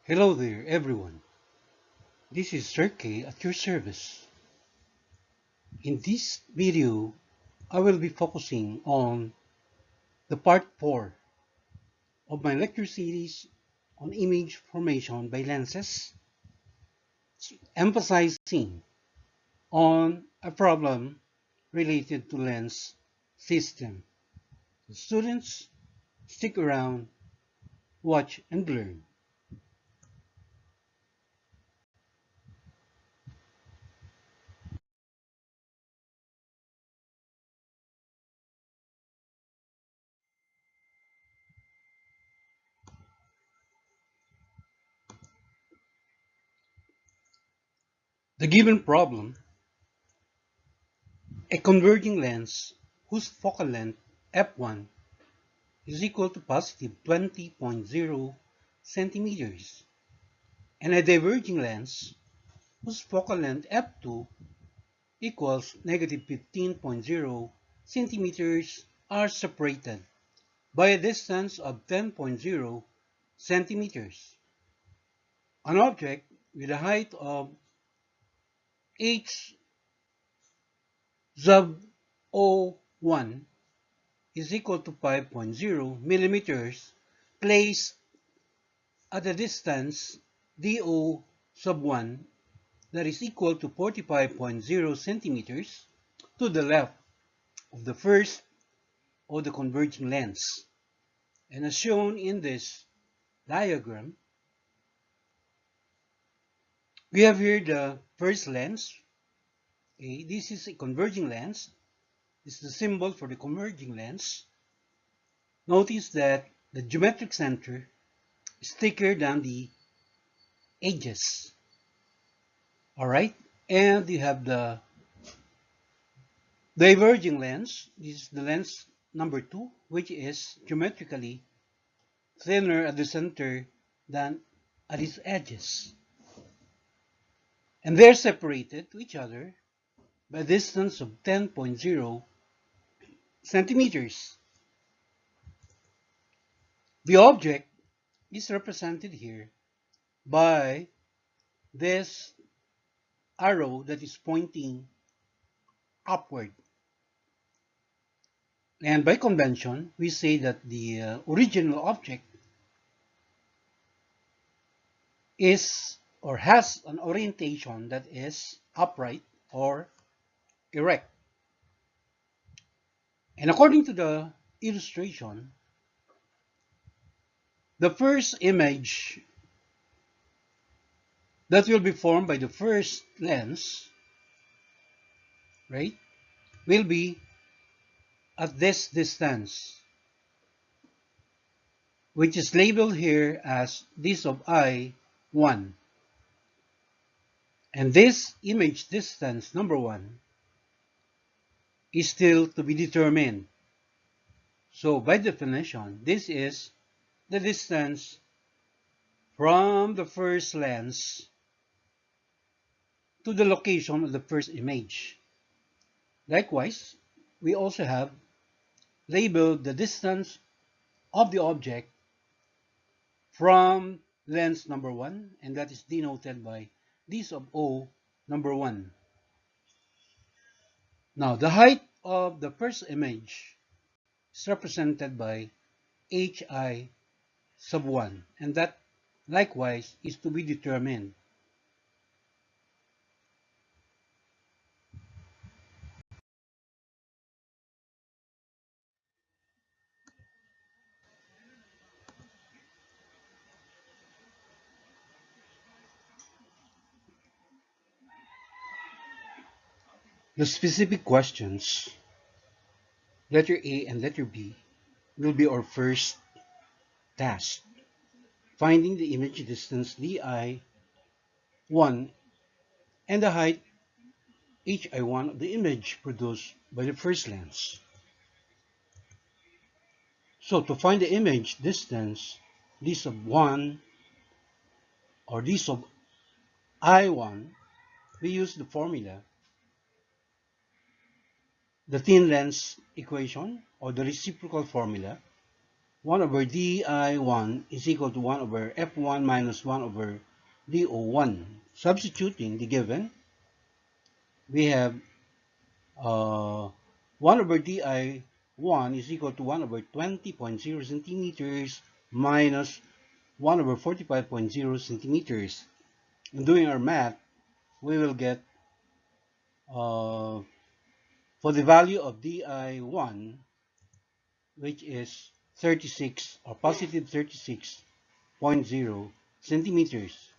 Hello there, everyone. This is Sir K at your service. In this video, I will be focusing on the part 4 of my lecture series on image formation by lenses, emphasizing on a problem related to lens system. So students, stick around, watch and learn. The given problem: a converging lens whose focal length f1 is equal to positive 20.0 centimeters, and a diverging lens whose focal length f2 equals negative 15.0 centimeters are separated by a distance of 10.0 centimeters. An object with a height of h sub o1 is equal to 5.0 millimeters placed at a distance do sub 1 that is equal to 45.0 centimeters to the left of the first of the converging lens. And as shown in this diagram, we have here the first lens. Okay, this is a converging lens. This is the symbol for the converging lens. Notice that the geometric center is thicker than the edges. Alright, and you have the diverging lens. This is the lens number 2, which is geometrically thinner at the center than at its edges. And they're separated to each other by a distance of 10.0 centimeters. The object is represented here by this arrow that is pointing upward. And by convention, we say that the original object is or has an orientation that is upright or erect. And according to the illustration, the first image that will be formed by the first lens, right, will be at this distance, which is labeled here as this of I1. And this image distance, number 1, is still to be determined. So by definition, this is the distance from the first lens to the location of the first image. Likewise, we also have labeled the distance of the object from lens number 1, and that is denoted by this of O number 1. Now, the height of the first image is represented by hi sub 1, and that likewise is to be determined. The specific questions, letter A and letter B, will be our first task. Finding the image distance di1 and the height hi1 of the image produced by the first lens. So to find the image distance, d sub 1 or d sub I1, we use the formula, the thin lens equation or the reciprocal formula, 1 over di1 is equal to 1 over f1 minus 1 over do1. Substituting the given, we have 1 over di1 is equal to 1 over 20.0 centimeters minus 1 over 45.0 centimeters. In doing our math, we will get for the value of di1, which is 36 or positive 36.0 centimeters.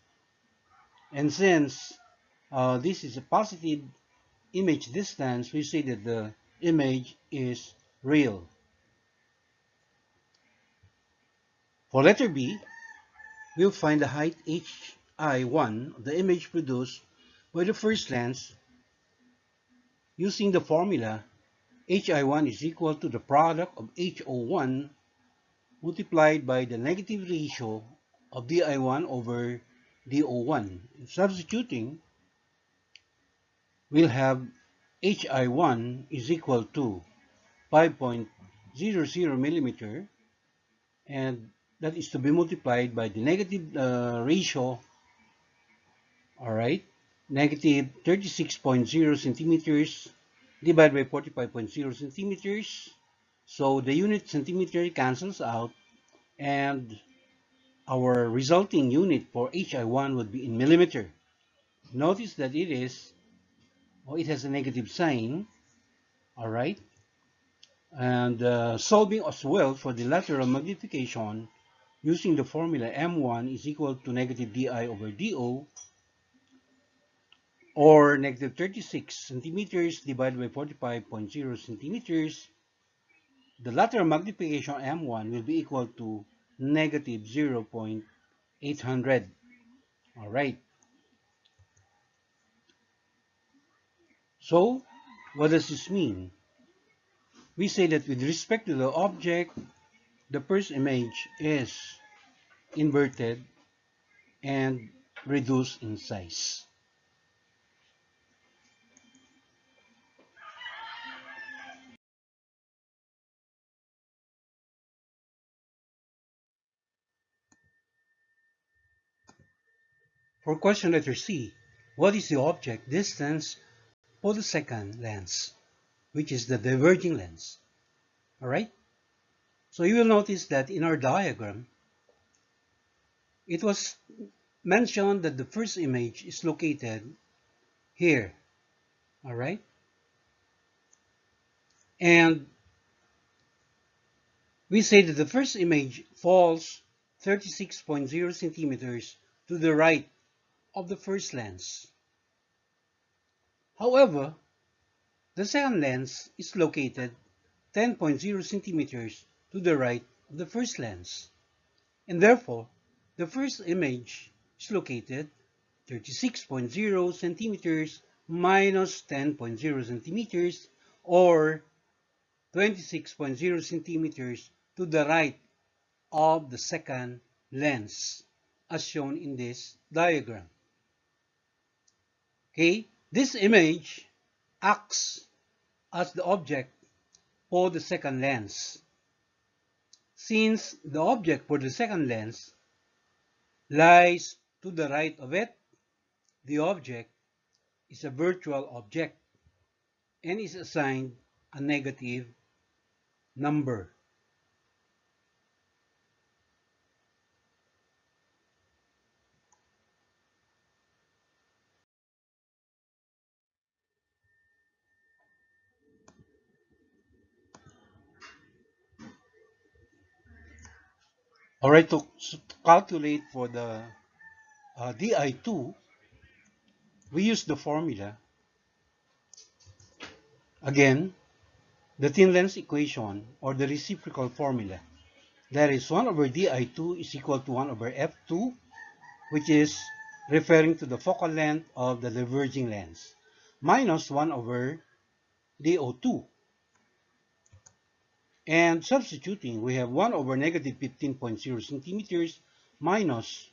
And since this is a positive image distance, we say that the image is real. For letter B, we'll find the height hi1 of the image produced by the first lens using the formula hi1 is equal to the product of ho1 multiplied by the negative ratio of di1 over do1. Substituting, we'll have hi1 is equal to 5.00 millimeter, and that is to be multiplied by the negative ratio, all right, negative 36.0 centimeters divided by 45.0 centimeters. So the unit centimeter cancels out, and our resulting unit for hi1 would be in millimeter. Notice that it has a negative sign, all right, and solving as well for the lateral magnification using the formula m1 is equal to negative di over do, or negative 36 centimeters divided by 45.0 centimeters. The lateral magnification m1 will be equal to negative 0.800. All right. So, what does this mean? We say that with respect to the object, the first image is inverted and reduced in size. For question letter C, what is the object distance for the second lens, which is the diverging lens? All right. So you will notice that in our diagram, it was mentioned that the first image is located here. All right. And we say that the first image falls 36.0 centimeters to the right of the first lens. However, the second lens is located 10.0 centimeters to the right of the first lens, and therefore the first image is located 36.0 centimeters minus 10.0 centimeters, or 26.0 centimeters to the right of the second lens, as shown in this diagram. Okay, this image acts as the object for the second lens. Since the object for the second lens lies to the right of it, the object is a virtual object and is assigned a negative number. Alright, to calculate for the di2, we use the formula. Again, the thin lens equation, or the reciprocal formula. That is 1 over di2 is equal to 1 over f2, which is referring to the focal length of the diverging lens, minus 1 over do2. And substituting, we have 1 over negative 15.0 centimeters minus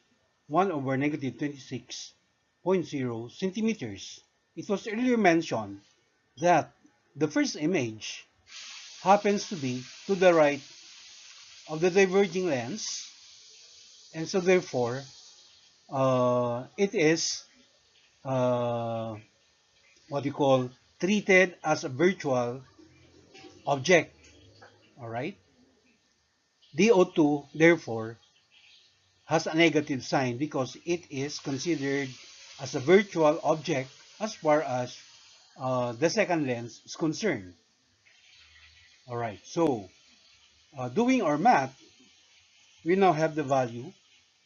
1 over negative 26.0 centimeters. It was earlier mentioned that the first image happens to be to the right of the diverging lens, and so therefore it is uh, what you call treated as a virtual object. All right. DO2 therefore has a negative sign because it is considered as a virtual object as far as the second lens is concerned. All right. So doing our math, we now have the value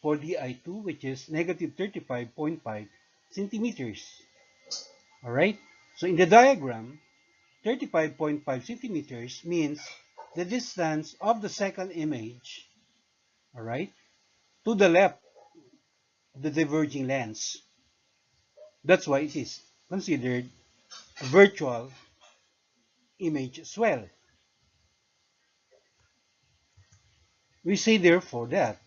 for DI2, which is negative 35.5 centimeters. All right. So in the diagram, 35.5 centimeters means the distance of the second image, all right, to the left of the diverging lens. That's why it is considered a virtual image as well. We say therefore that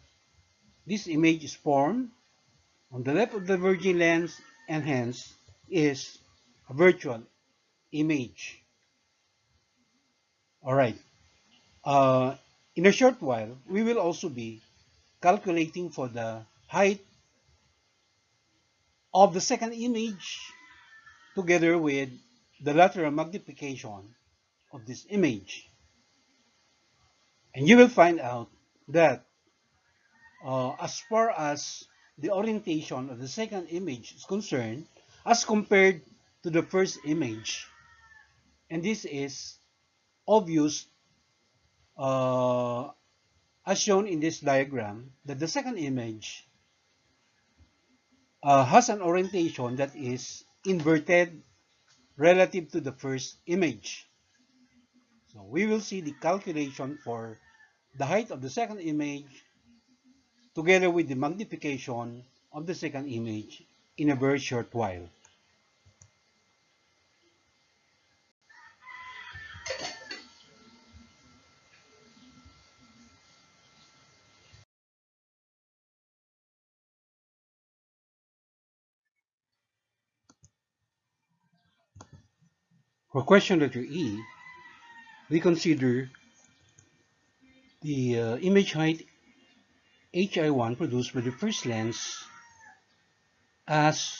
this image is formed on the left of the diverging lens and hence is a virtual image. All right. Uh, in a short while, we will also be calculating for the height of the second image together with the lateral magnification of this image. And you will find out that as far as the orientation of the second image is concerned, as compared to the first image, and this is obvious uh, as shown in this diagram, that the second image has an orientation that is inverted relative to the first image. So we will see the calculation for the height of the second image together with the magnification of the second image in a very short while. For question letter E, we consider the image height HI1 produced by the first lens as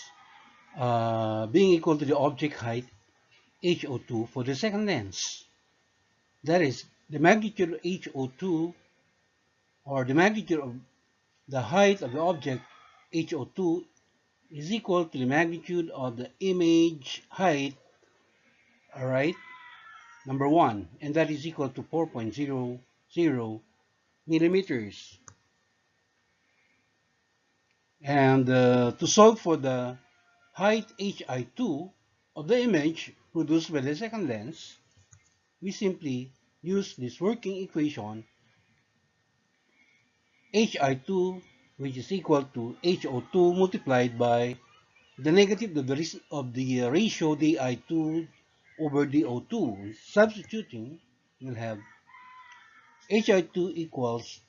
being equal to the object height HO2 for the second lens. That is, the magnitude of HO2, or the magnitude of the height of the object HO2, is equal to the magnitude of the image height, all right, number 1, and that is equal to 4.00 millimeters. And to solve for the height HI2 of the image produced by the second lens, we simply use this working equation HI2, which is equal to HO2 multiplied by the negative of the ratio DI2 over DO2. Substituting, we'll have HI2 equals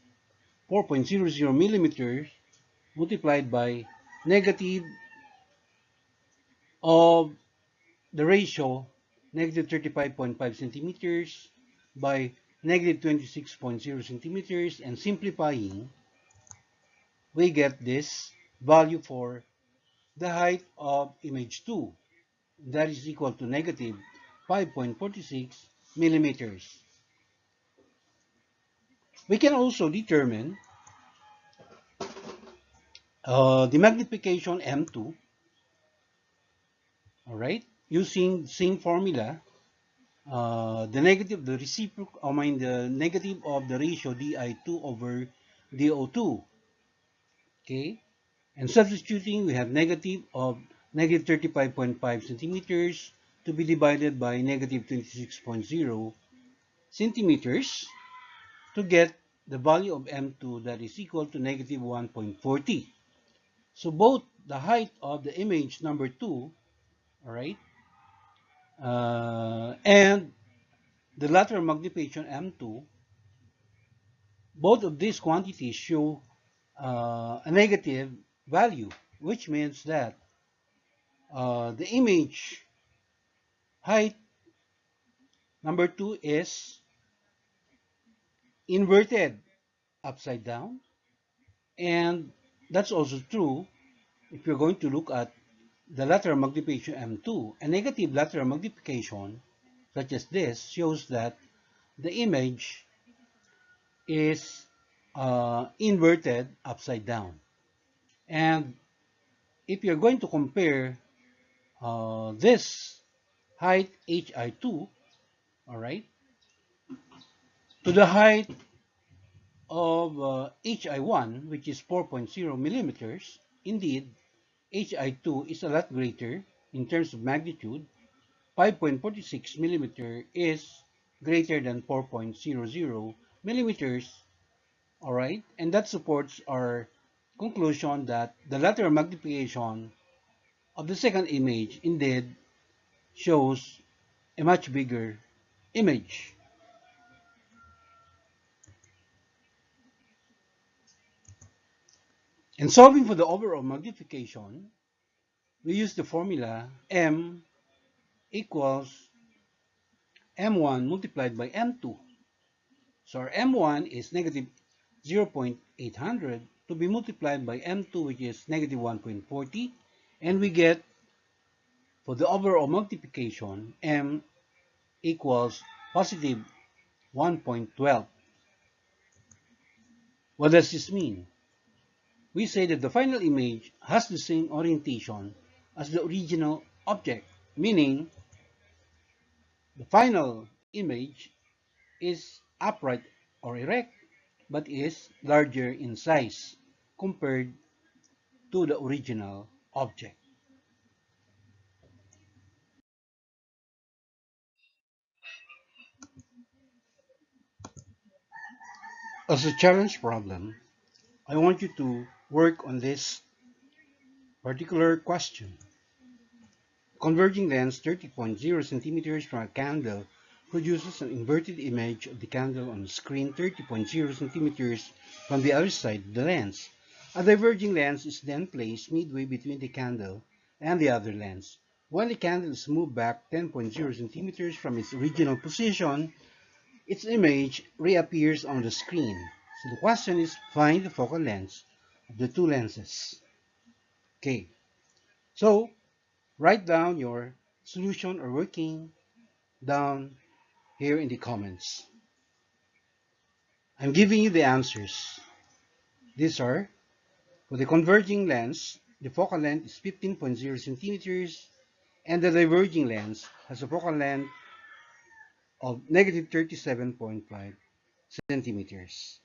4.00 millimeters multiplied by negative of the ratio negative 35.5 centimeters by negative 26.0 centimeters, and simplifying, we get this value for the height of image 2. That is equal to negative 5.46 millimeters. We can also determine the magnification M2, all right, using the same formula, the negative of the ratio di2 over do2, okay, and substituting, we have negative of negative 35.5 centimeters to be divided by negative 26.0 centimeters to get the value of M2, that is equal to negative 1.40. So both the height of the image number 2, all right, and the lateral magnification M2, both of these quantities show a negative value, which means that the image height number 2 is inverted upside down. And that's also true if you're going to look at the lateral magnification M2. A negative lateral magnification, such as this, shows that the image is inverted upside down. And if you're going to compare this height hi2, all right, to the height of hi1, which is 4.0 millimeters, indeed, hi2 is a lot greater in terms of magnitude. 5.46 millimeter is greater than 4.00 millimeters, all right, and that supports our conclusion that the lateral magnification of the second image indeed shows a much bigger image. In solving for the overall magnification, we use the formula m equals m1 multiplied by m2. So our m1 is negative 0.800 to be multiplied by m2, which is negative 1.40, and we get, for the overall multiplication, m equals positive 1.12. What does this mean? We say that the final image has the same orientation as the original object, meaning the final image is upright or erect, but is larger in size compared to the original object. As a challenge problem, I want you to work on this particular question. Converging lens 30.0 centimeters from a candle produces an inverted image of the candle on the screen 30.0 centimeters from the other side of the lens. A diverging lens is then placed midway between the candle and the other lens. While the candle is moved back 10.0 centimeters from its original position, its image reappears on the screen. So the question is, find the focal length of the two lenses. Okay, so write down your solution or working down here in the comments. I'm giving you the answers. These are, for the converging lens, the focal length is 15.0 centimeters, and the diverging lens has a focal length of negative 37.5 centimeters.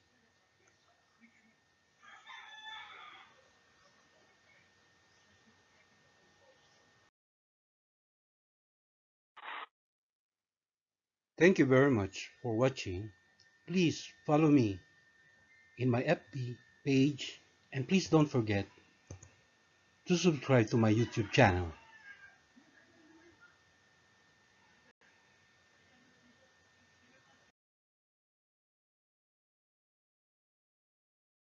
Thank you very much for watching. Please follow me in my FB page, and please don't forget to subscribe to my YouTube channel.